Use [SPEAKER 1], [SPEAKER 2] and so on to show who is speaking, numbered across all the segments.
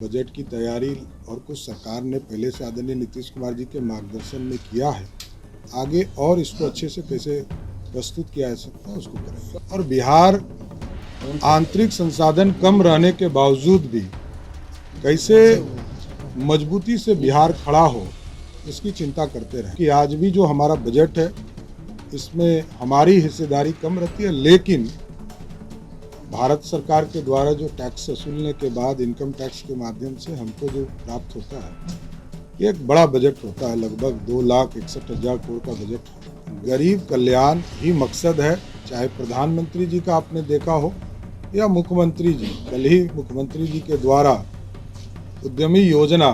[SPEAKER 1] Budget की तैयारी और कुछ सरकार ने पहले से आदरणीय नीतीश कुमार जी के मार्गदर्शन में किया है। आगे और इसको अच्छे से कैसे प्रस्तुत किया जा सकता है उसको करेंगे। और बिहार आंतरिक संसाधन कम रहने के बावजूद भी कैसे मजबूती से बिहार खड़ा हो इसकी चिंता करते रहे कि आज भी जो हमारा बजट है इसमें हमारी हिस्सेदारी कम रहती है, लेकिन भारत सरकार के द्वारा जो टैक्स वसूलने के बाद इनकम टैक्स के माध्यम से हमको जो प्राप्त होता है ये एक बड़ा बजट होता है। लगभग 2,61,000 करोड़ का बजट है। गरीब कल्याण ही मकसद है, चाहे प्रधानमंत्री जी का आपने देखा हो या मुख्यमंत्री जी। कल ही मुख्यमंत्री जी के द्वारा उद्यमी योजना,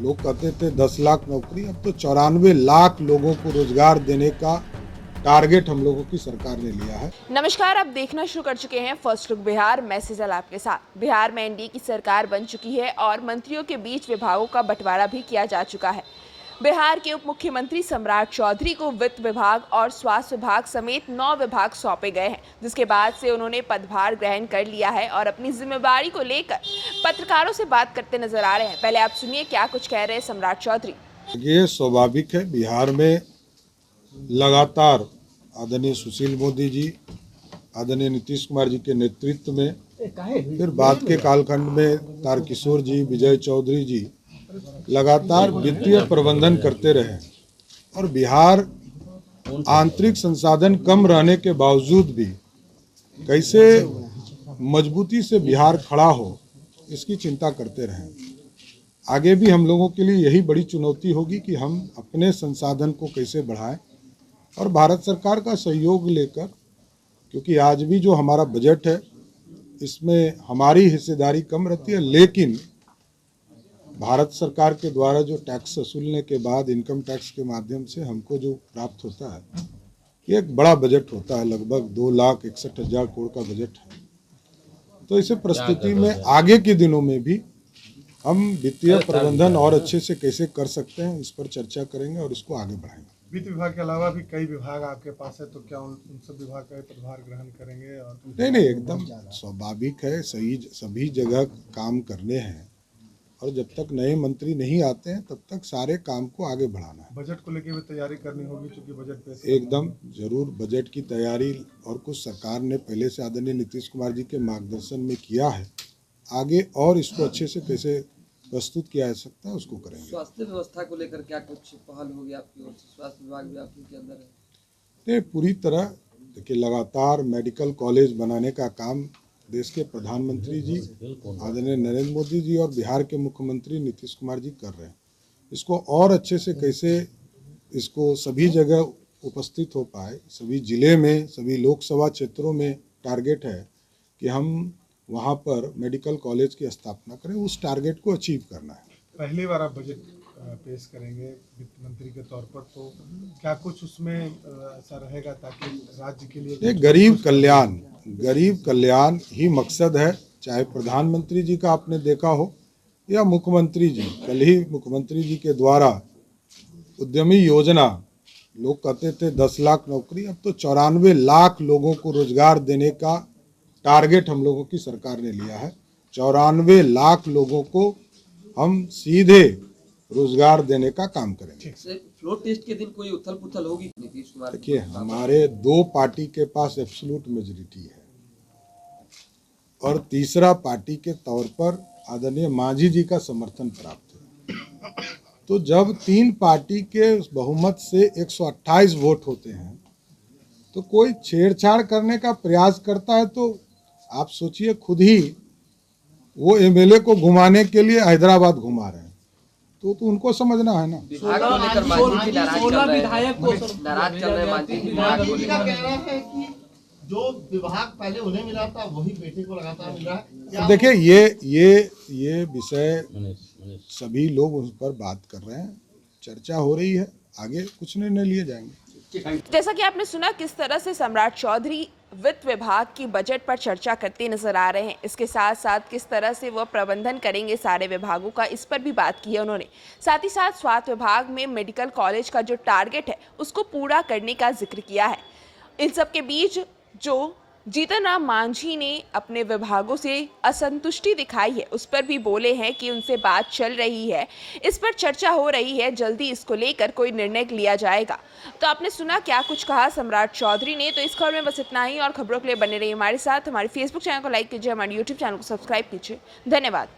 [SPEAKER 1] लोग कहते थे 10 लाख नौकरी, अब तो 94 लाख लोगों को रोजगार देने का टारगेट हम लोगों की सरकार ने लिया है।
[SPEAKER 2] नमस्कार, आप देखना शुरू कर चुके हैं फर्स्ट लुक बिहार। मैं सिजल आपके साथ। बिहार में एनडीए की सरकार बन चुकी है और मंत्रियों के बीच विभागों का बंटवारा भी किया जा चुका है। बिहार के उप मुख्यमंत्री सम्राट चौधरी को वित्त विभाग और स्वास्थ्य विभाग समेत 9 विभाग सौंपे गए हैं, जिसके बाद से उन्होंने पदभार ग्रहण कर लिया है और अपनी जिम्मेदारी को लेकर पत्रकारों से बात करते नजर आ रहे हैं। पहले आप सुनिए क्या कुछ कह रहे हैं सम्राट चौधरी।
[SPEAKER 1] ये स्वाभाविक है, बिहार में लगातार आदरणीय सुशील मोदी जी, आदरणीय नीतीश कुमार जी के नेतृत्व में, फिर बाद के कालखंड में तारकिशोर जी, विजय चौधरी जी लगातार वित्तीय प्रबंधन करते रहे और बिहार आंतरिक संसाधन कम रहने के बावजूद भी कैसे मजबूती से बिहार खड़ा हो इसकी चिंता करते रहे। आगे भी हम लोगों के लिए यही बड़ी चुनौती होगी कि हम अपने संसाधन को कैसे बढ़ाएं और भारत सरकार का सहयोग लेकर, क्योंकि आज भी जो हमारा बजट है इसमें हमारी हिस्सेदारी कम रहती है, लेकिन भारत सरकार के द्वारा जो टैक्स वसूलने के बाद इनकम टैक्स के माध्यम से हमको जो प्राप्त होता है ये एक बड़ा बजट होता है। लगभग 2,61,000 करोड़ का बजट है। तो इस परिस्थिति में आगे के दिनों में भी हम वित्तीय प्रबंधन और अच्छे से कैसे कर सकते हैं इस पर चर्चा करेंगे और इसको आगे बढ़ाएंगे।
[SPEAKER 3] वित्त विभाग के अलावा भी कई विभाग आपके पास है, तो क्या उन सब विभाग का पदभार ग्रहण करेंगे? और
[SPEAKER 1] नहीं, एकदम स्वाभाविक है। सभी जगह काम करने हैं और जब तक नए मंत्री नहीं आते हैं तब तक सारे काम को आगे बढ़ाना है।
[SPEAKER 3] बजट को लेकर भी तैयारी करनी होगी, क्योंकि बजट पेश
[SPEAKER 1] एकदम जरूर बजट की तैयारी और कुछ सरकार ने पहले से आदरणीय नीतीश कुमार जी के मार्गदर्शन में किया है। आगे और इसको अच्छे से कैसे प्रस्तुत किया जा सकता है उसको करेंगे।
[SPEAKER 4] स्वास्थ्य व्यवस्था को लेकर क्या कुछ पहल होगी आपकी ओर से? स्वास्थ्य विभाग भी आपके अंदर है?
[SPEAKER 1] नहीं, पूरी तरह देखिए, लगातार मेडिकल कॉलेज बनाने का काम देश के प्रधानमंत्री जी आदरणीय नरेंद्र मोदी जी और बिहार के मुख्यमंत्री नीतीश कुमार जी कर रहे हैं। इसको और अच्छे से कैसे इसको सभी जगह उपस्थित हो पाए, सभी जिले में, सभी लोकसभा क्षेत्रों में टारगेट है कि हम वहाँ पर मेडिकल कॉलेज की स्थापना करें। उस टारगेट को अचीव करना है।
[SPEAKER 3] पहली बार आप बजट पेश करेंगे वित्त मंत्री के तौर पर, तो क्या कुछ उसमें ऐसा रहेगा ताकि राज्य के लिए
[SPEAKER 1] गरीब कल्याण ही मकसद है, चाहे प्रधानमंत्री जी का आपने देखा हो या मुख्यमंत्री जी। कल ही मुख्यमंत्री जी के द्वारा उद्यमी योजना, लोग कहते थे 10 लाख नौकरी, अब तो 94 लाख लोगों को रोजगार देने का टारगेट हम लोगों की सरकार ने लिया है। 94 लाख लोगों को हम सीधे रोजगार देने का काम करेंगे।
[SPEAKER 4] फ्लोर टेस्ट के दिन कोई उथल पुथल होगी नीतीश कुमार?
[SPEAKER 1] देखिए, हमारे 2 पार्टी के पास एब्सोल्यूट मेजॉरिटी है और तीसरा पार्टी के तौर पर आदरणीय मांझी जी का समर्थन प्राप्त है। तो जब 3 पार्टी के बहुमत से 128 वोट होते हैं तो कोई छेड़छाड़ करने का प्रयास करता है तो आप सोचिए, खुद ही वो एमएलए को घुमाने के लिए हैदराबाद घुमा रहे हैं, तो उनको समझना है ना।
[SPEAKER 4] विभाग को लेकर मांझी जी नाराज चल रहे हैं। मांझी जी विभाग को लेकर
[SPEAKER 5] कह रहे हैं कि जो विभाग पहले उन्हें मिला था वही बेटे को लगातार मिल रहा है।
[SPEAKER 1] देखिए, ये विषय सभी लोग उस पर बात कर रहे हैं, चर्चा हो रही है, आगे कुछ निर्णय लिए जाएंगे।
[SPEAKER 2] जैसा कि आपने सुना किस तरह से सम्राट चौधरी वित्त विभाग की बजट पर चर्चा करते नजर आ रहे हैं। इसके साथ साथ किस तरह से वह प्रबंधन करेंगे सारे विभागों का, इस पर भी बात की है उन्होंने। साथ ही साथ स्वास्थ्य विभाग में मेडिकल कॉलेज का जो टारगेट है उसको पूरा करने का जिक्र किया है। इन सब के बीच जो जीतन राम मांझी ने अपने विभागों से असंतुष्टि दिखाई है, उस पर भी बोले हैं कि उनसे बात चल रही है, इस पर चर्चा हो रही है, जल्दी इसको लेकर कोई निर्णय लिया जाएगा। तो आपने सुना क्या कुछ कहा सम्राट चौधरी ने। तो इस खबर में बस इतना ही, और खबरों के लिए बने रहिए हमारे साथ। हमारे फेसबुक चैनल को लाइक कीजिए, हमारे यूट्यूब चैनल को सब्सक्राइब कीजिए। धन्यवाद।